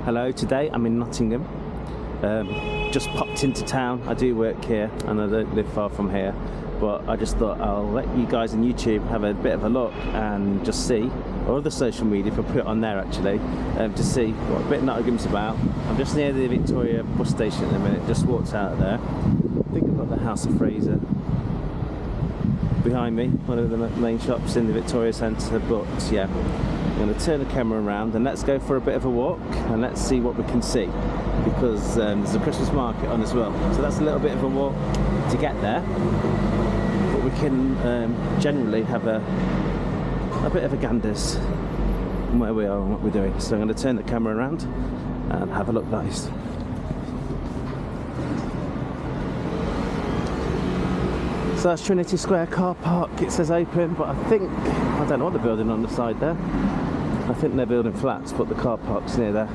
Hello, today I'm in Nottingham. Just popped into town. I do work here and I don't live far from here, but I just thought I'll let you guys on YouTube have a bit of a look and just see, or other social media if I put it on there actually, to see what a bit of Nottingham's about. I'm just near the Victoria bus station at the minute, just walked out of there. I think I've got the House of Fraser behind me, one of the main shops in the Victoria Centre, but yeah. I'm going to turn the camera around and let's go for a bit of a walk and let's see what we can see, because there's a Christmas market on as well, so that's a little bit of a walk to get there, but we can generally have a bit of a ganders on where we are and what we're doing. So I'm going to turn the camera around and have a look, guys. So that's Trinity Square car park. It says open, but I don't know what they're building on the side there. I think they're building flats, but the car park's near there.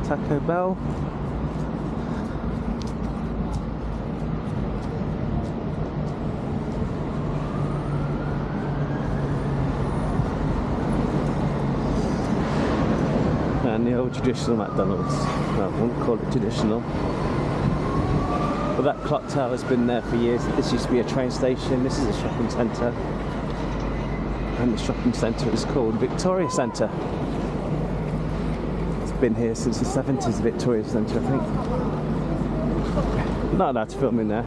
Taco Bell. And the old traditional McDonald's. No, I wouldn't call it traditional. But that clock tower's been there for years. This used to be a train station. This is a shopping centre. And the shopping centre is called Victoria Centre. It's been here since the 70s, Victoria Centre, I think. Not allowed to film in there.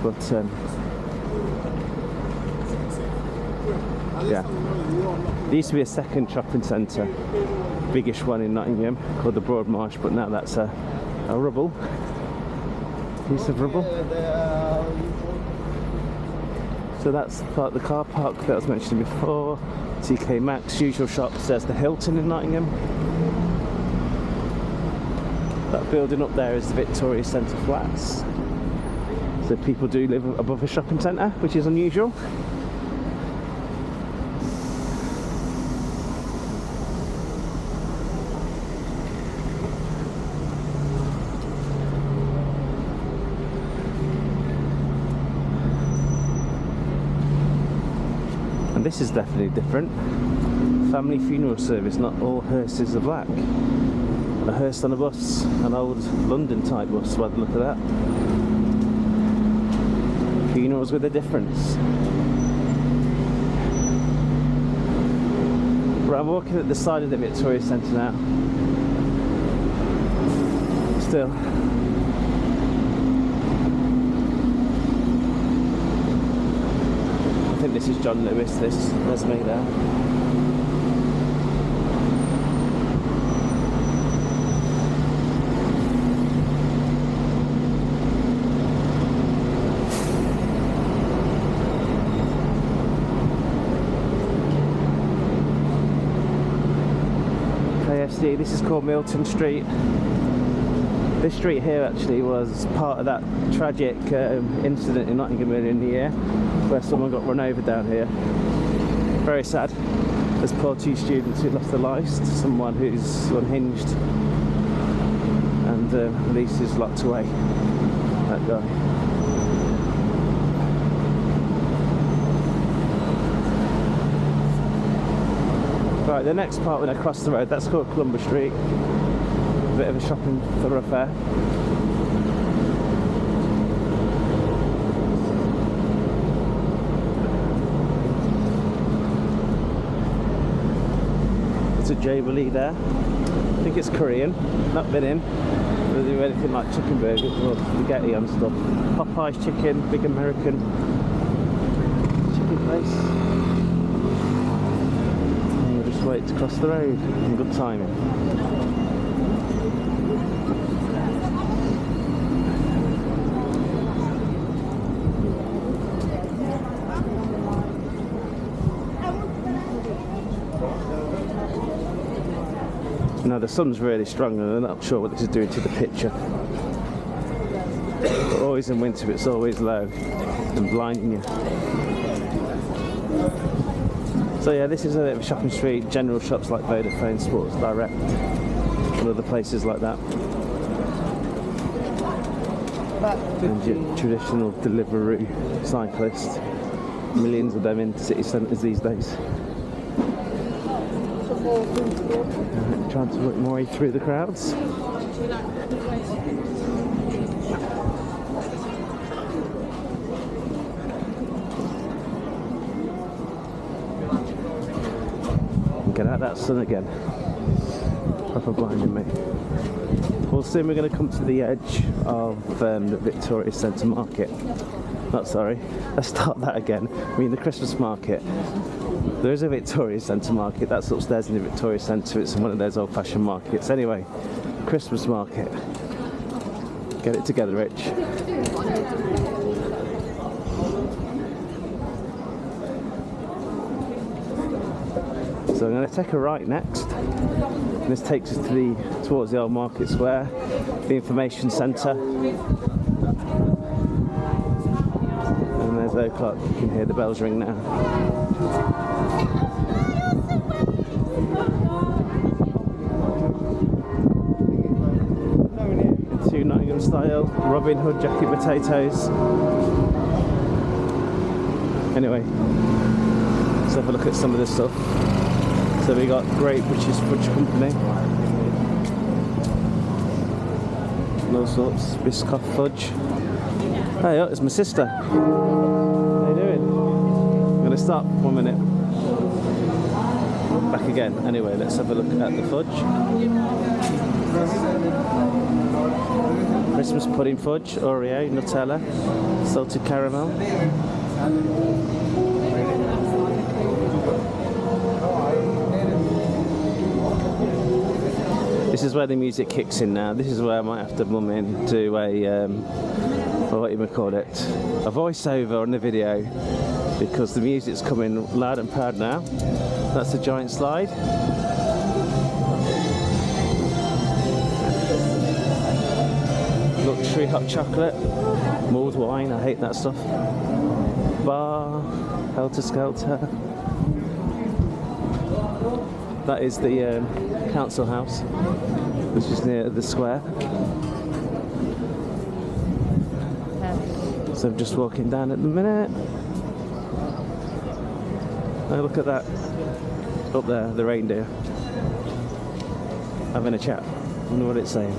But, yeah. There used to be a second shopping centre, biggish one in Nottingham, called the Broad Marsh, but now that's a rubble. Piece of rubble. So that's part of the car park that I was mentioning before. TK Maxx, usual shops. There's the Hilton in Nottingham. That building up there is the Victoria Centre flats. So people do live above a shopping centre, which is unusual. And this is definitely different. Family funeral service, not all hearses are black. A hearse on a bus, an old London type bus by the look of that. Funerals with a difference. Right, I'm walking at the side of the Victoria Centre now. Still. I think this is John Lewis, there's me there. KFC, this is called Milton Street. This street here actually was part of that tragic incident in Nottingham earlier in the year, where someone got run over down here. Very sad. There's poor two students who lost their lives to someone who's unhinged, and police is locked away. That guy. Right, the next part when I cross the road, that's called Columber Street. A bit of a shopping thoroughfare. It's a Jubilee there. I think it's Korean. Not been in. They do anything like chicken burgers or spaghetti and stuff. Popeye's chicken, big American chicken place. And we'll just wait to cross the road in good timing. Now the sun's really strong and I'm not sure what this is doing to the picture. But always in winter it's always low and blinding you. So yeah, this is a bit of a shopping street, general shops like Vodafone, Sports Direct and other places like that. And your traditional Deliveroo cyclist. Millions of them in city centres these days. Trying to work my way through the crowds. Get out that sun again. Proper blinding me. Well, soon we're going to come to the edge of the Victoria Centre market. Not sorry, let's start that again. I mean the Christmas market. There is a Victoria Centre market, that's upstairs in the Victoria Centre. It's one of those old-fashioned markets. Anyway, Christmas market. Get it together, Rich. So I'm going to take a right next. And this takes us to towards the old market square, the information centre. And there's 8 o'clock. You can hear the bells ring now. Into Nottingham style, Robin Hood jacket potatoes. Anyway, let's have a look at some of this stuff. So we got Great British Fudge Company. All sorts, Biscoff fudge. Hey, it's my sister. How you doing? I'm going to stop 1 minute. Back again. Anyway, let's have a look at the fudge. Christmas pudding fudge, Oreo, Nutella, salted caramel. This is where the music kicks in now. This is where I might have to mum in, do a, what you would call it, a voiceover on the video, because the music's coming loud and proud now. That's a giant slide. Luxury hot chocolate, mulled wine, I hate that stuff. Bar, helter skelter. That is the council house, which is near the square. So I'm just walking down at the minute. Oh, look at that. Up there, the reindeer. Having a chat. Wonder what it's saying.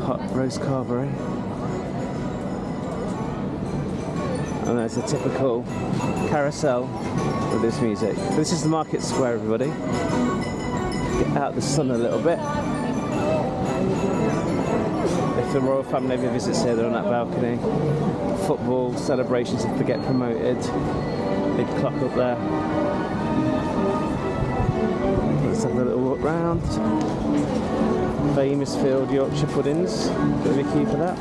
Hot roast carvery. And there's a typical carousel with this music. This is the market square, everybody. Get out the sun a little bit. If the royal family ever visits here, they're on that balcony. Football celebrations if they get promoted. Big clock up there. Let's have a little walk round. Famous Field Yorkshire puddings. Bit of a key for that.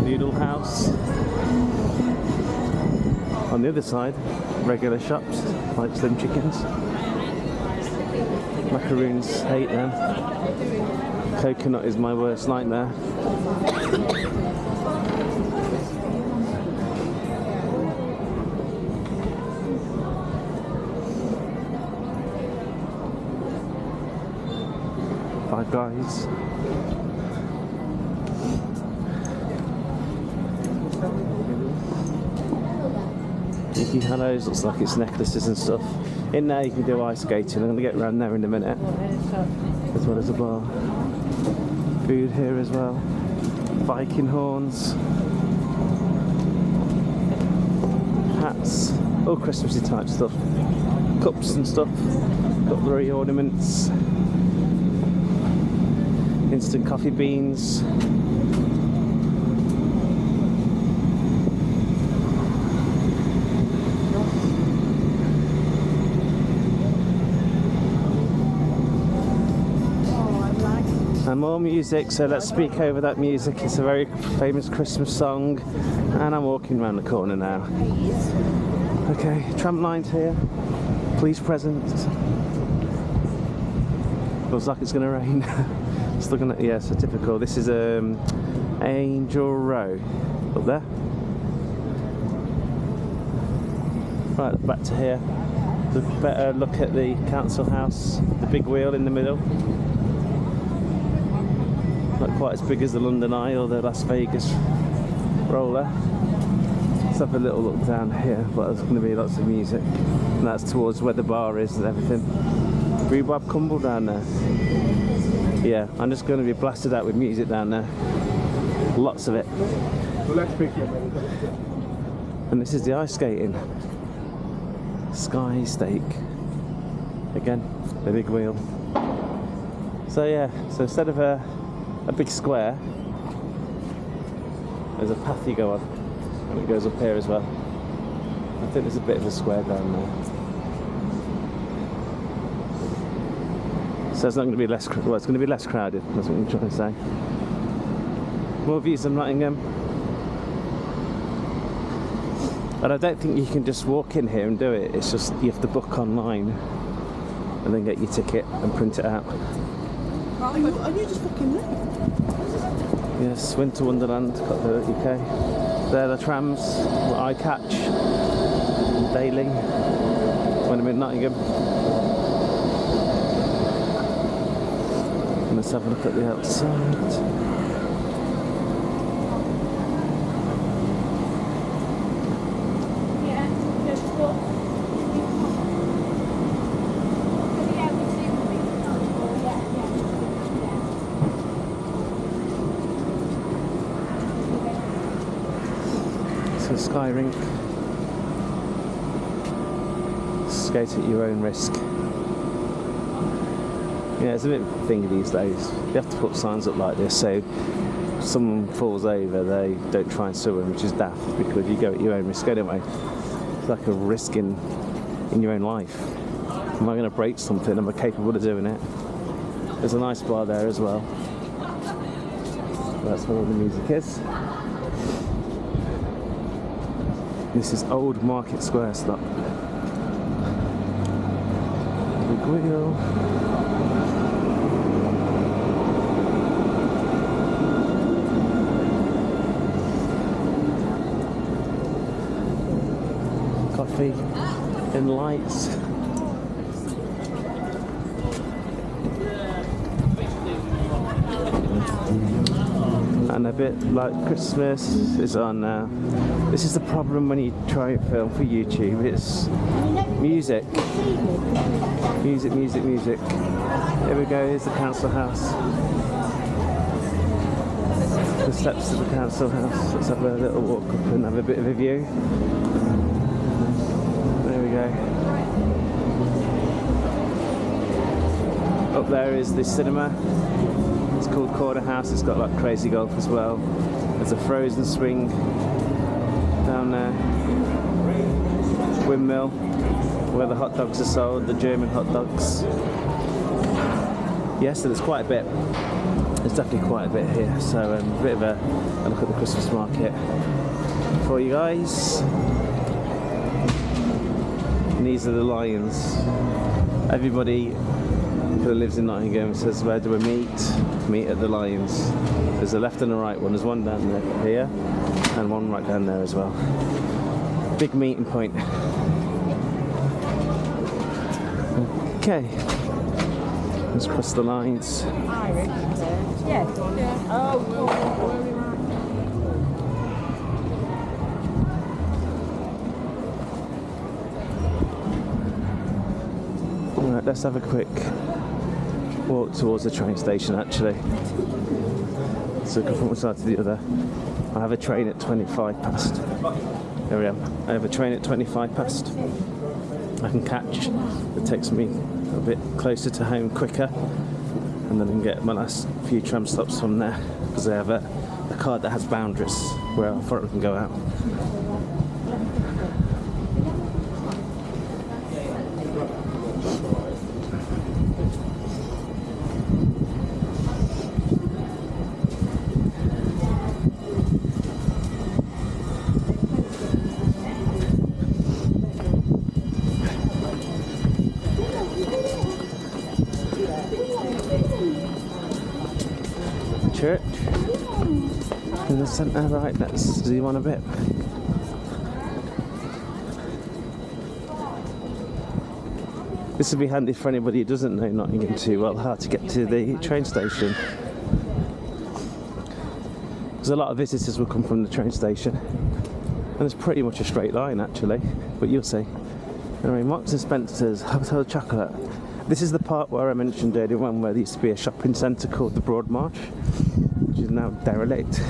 Noodle House. On the other side, regular shops like Slim Chickens. Macaroons, hate them. Coconut is my worst nightmare. Five Guys. Mickey Hellos, looks like it's necklaces and stuff. In there you can do ice skating. I'm going to get around there in a minute. As well as a bar. Food here as well. Viking horns. Hats. All Christmassy type stuff. Cups and stuff. Cutlery ornaments. Instant coffee beans. And more music, so let's speak over that music. It's a very famous Christmas song, and I'm walking around the corner now. Okay, tram lines here. Police presence. Looks like it's going to rain. Just looking at, yeah, so typical. This is Angel Row up there. Right, back to here. So better look at the council house, the big wheel in the middle. Not quite as big as the London Eye or the Las Vegas roller. Let's have a little look down here, but there's going to be lots of music. And that's towards where the bar is and everything. Rhubarb Cumble down there. Yeah, I'm just going to be blasted out with music down there. Lots of it. And this is the ice skating. Sky Stake. Again, the big wheel. So yeah, so instead of a big square, there's a path you go on, and it goes up here as well. I think there's a bit of a square down there. So it's not going to be less, well, it's going to be less crowded, that's what I'm trying to say. More views of Nottingham. And I don't think you can just walk in here and do it, it's just you have to book online and then get your ticket and print it out. Are you just fucking there? Yes, Winter Wonderland, got the UK. There are the trams, I catch daily when I'm in Nottingham. And let's have a look at the outside. Sky rink. Skate at your own risk. Yeah, it's a bit thingy these days. You have to put signs up like this so if someone falls over, they don't try and sue them, which is daft because you go at your own risk anyway. It's like a risk in your own life. Am I going to break something? Am I capable of doing it? There's a nice bar there as well. That's where all the music is. This is Old Market Square stop. Big wheel. Coffee and lights. And a bit like Christmas is on now. This is the problem when you try and film for YouTube, it's music. Music, music, music. Here we go, here's the council house. The steps to the council house. Let's have a little walk up and have a bit of a view. There we go. Up there is the cinema. It's called Corner House, it's got like Crazy Golf as well. There's a frozen swing down there. Windmill, where the hot dogs are sold, the German hot dogs. Yes, so there's quite a bit. There's definitely quite a bit here. So a bit of a look at the Christmas market for you guys. And these are the lions. Everybody who lives in Nottingham says, where do we meet? Meet at the Lions. There's a left and a right one. There's one down there here and one right down there as well. Big meeting point. Okay. Let's cross the lines. Yeah. Oh. Alright, let's have a quick walk towards the train station actually. So go from one side to the other. I have a train at 25 past. There we are. I have a train at 25 past. I can catch. It takes me a bit closer to home quicker. And then I can get my last few tram stops from there. Because they have a card that has boundaries where I thought I can go out. church in the centre. Right, let's zoom on a bit. This would be handy for anybody who doesn't know Nottingham too well, how to get to the train station. Because a lot of visitors will come from the train station, and it's pretty much a straight line actually, but you'll see. Anyway, Marks and Spencer's, Hotel Chocolate. This is the part where I mentioned earlier on where there used to be a shopping centre called the Broad Marsh, which is now derelict.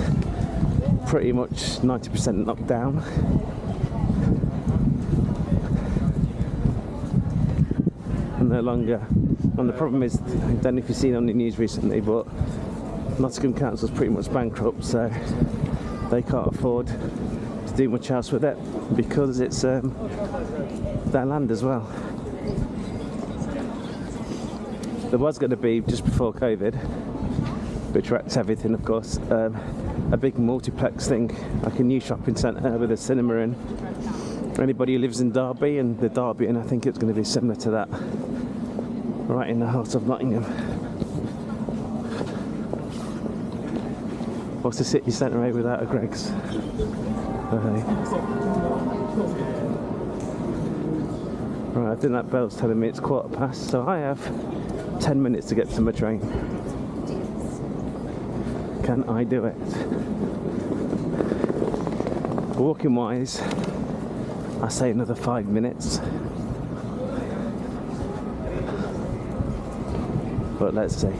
Pretty much 90% knocked down. And no longer. And the problem is, I don't know if you've seen on the news recently, but Nottingham Council's pretty much bankrupt, so they can't afford to do much else with it because it's their land as well. There was going to be, just before COVID, which wrecked everything of course, a big multiplex thing, like a new shopping centre with a cinema in. For anybody who lives in Derby and the Derby, and I think it's going to be similar to that, right in the heart of Nottingham. What's the city centre without a Greggs? Right, I think that bell's telling me it's 15:15, so I have 10 minutes to get to my train. Can I do it? Walking wise, I say another 5 minutes. But let's see.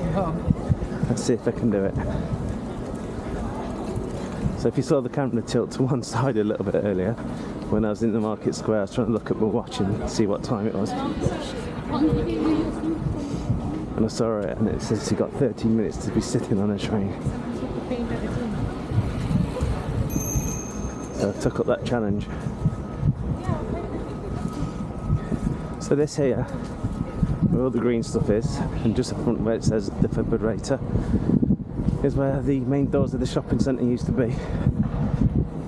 Let's see if I can do it. So if you saw the camera tilt to one side a little bit earlier, when I was in the market square, I was trying to look at my watch and see what time it was. And I saw it, and it says you've got 13 minutes to be sitting on a train. So I took up that challenge. So this here, where all the green stuff is, and just up front where it says defibrillator, is where the main doors of the shopping centre used to be.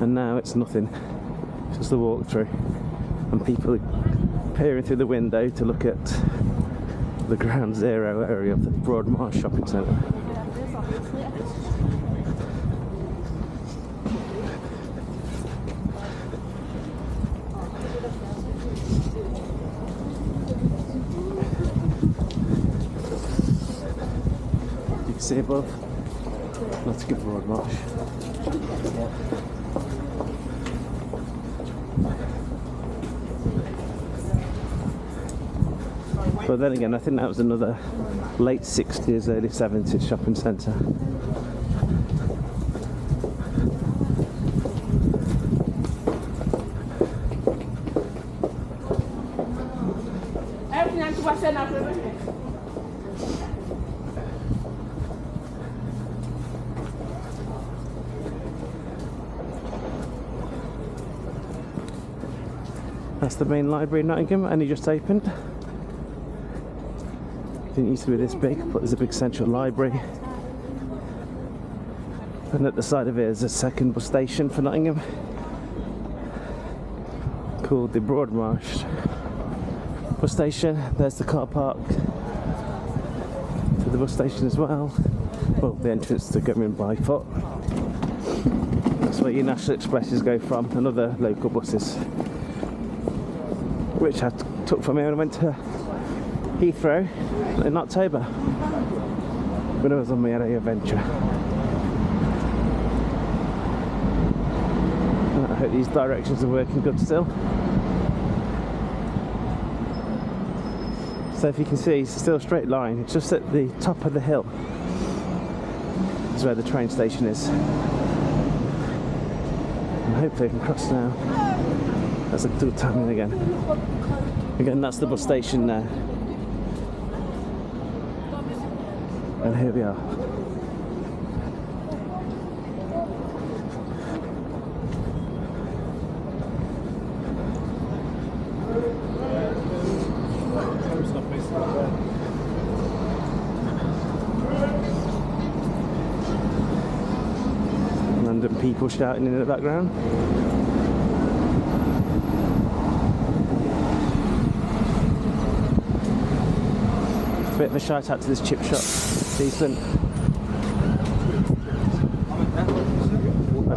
And now it's nothing, it's just a walk through, and people peering through the window to look at the ground zero area of the Broad Marsh shopping centre. You can see above, Nottingham Broad Marsh. But then again, I think that was another late 60s, early 70s shopping centre. That's the main library in Nottingham, only just opened. Didn't used to be this big, but there's a big central library. And at the side of it is a second bus station for Nottingham, called the Broad Marsh bus station. There's the car park to the bus station as well. Well, the entrance to go in by foot. That's where your National Expresses go from, and other local buses, which I took from here when I went to Heathrow in October when I was on my LA adventure. And I hope these directions are working good still. So if you can see, it's still a straight line. It's just at the top of the hill is where the train station is. And hopefully I can cross now. That's a good timing again. Again, that's the bus station there. And here we are. Random people shouting in the background. Bit of a shout out to this chip shop. Decent.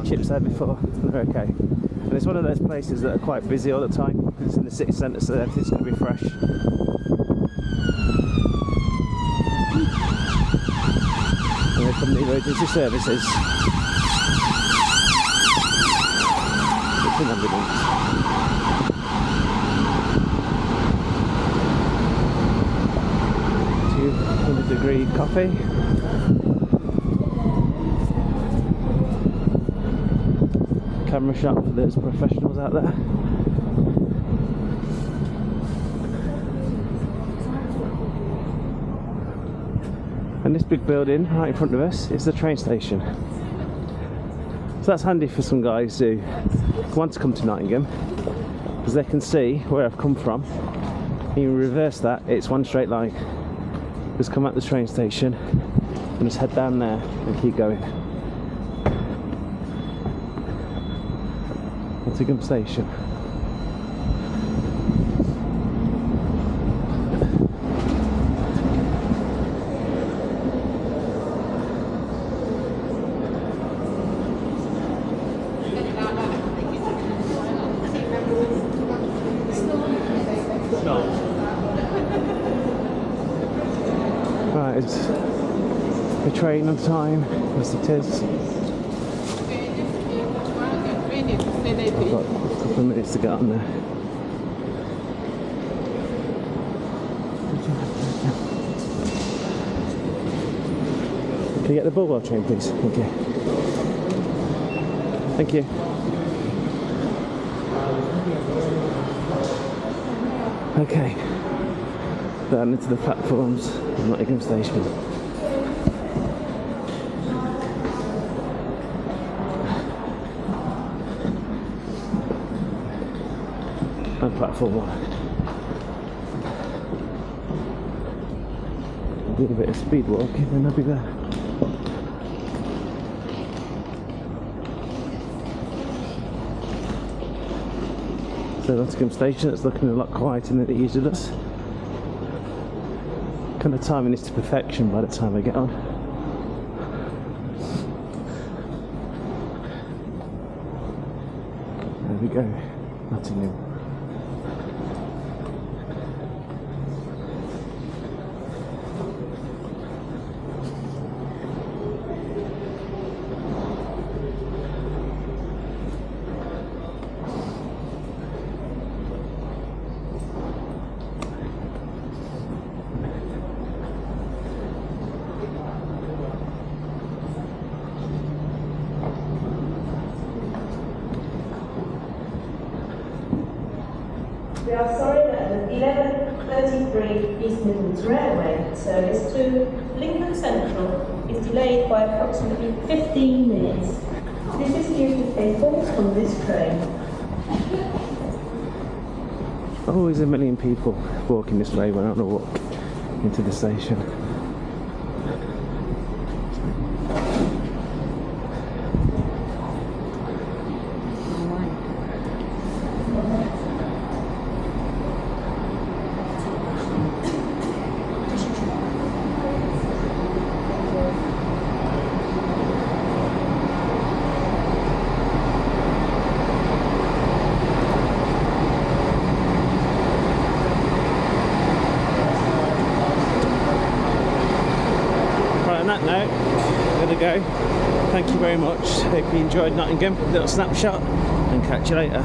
had chips there before, and they're okay. And it's one of those places that are quite busy all the time, because it's in the city centre, so everything's going to be fresh. And here come the emergency services. It's an ambulance. 200-degree coffee. Camera shot for those professionals out there. And this big building right in front of us is the train station. So that's handy for some guys who want to come to Nottingham, because they can see where I've come from. You reverse that, it's one straight line. Just come out the train station and just head down there and keep going. Nottingham Station. Right, it's the train on time, as it is. I've got a couple of minutes to get on there. Can you get the Bulwell train, please? Thank you. Thank you. Okay. Down into the platforms of Nottingham Station. And platform 1. Do a bit of speed walking and I'll be there. So Nottingham Station, it's looking a lot quieter than it usually does. Kind of timing this to perfection by the time I get on. There we go, Nottingham. We are sorry that the 11:33 East Midlands Railway service to Lincoln Central is delayed by approximately 15 minutes. This is due to a fault on this train. Always a million people walking this way when I'm on a walk into the station. On that note, I'm going to go. Thank you very much. Hope you enjoyed Nottingham. Little snapshot, and catch you later.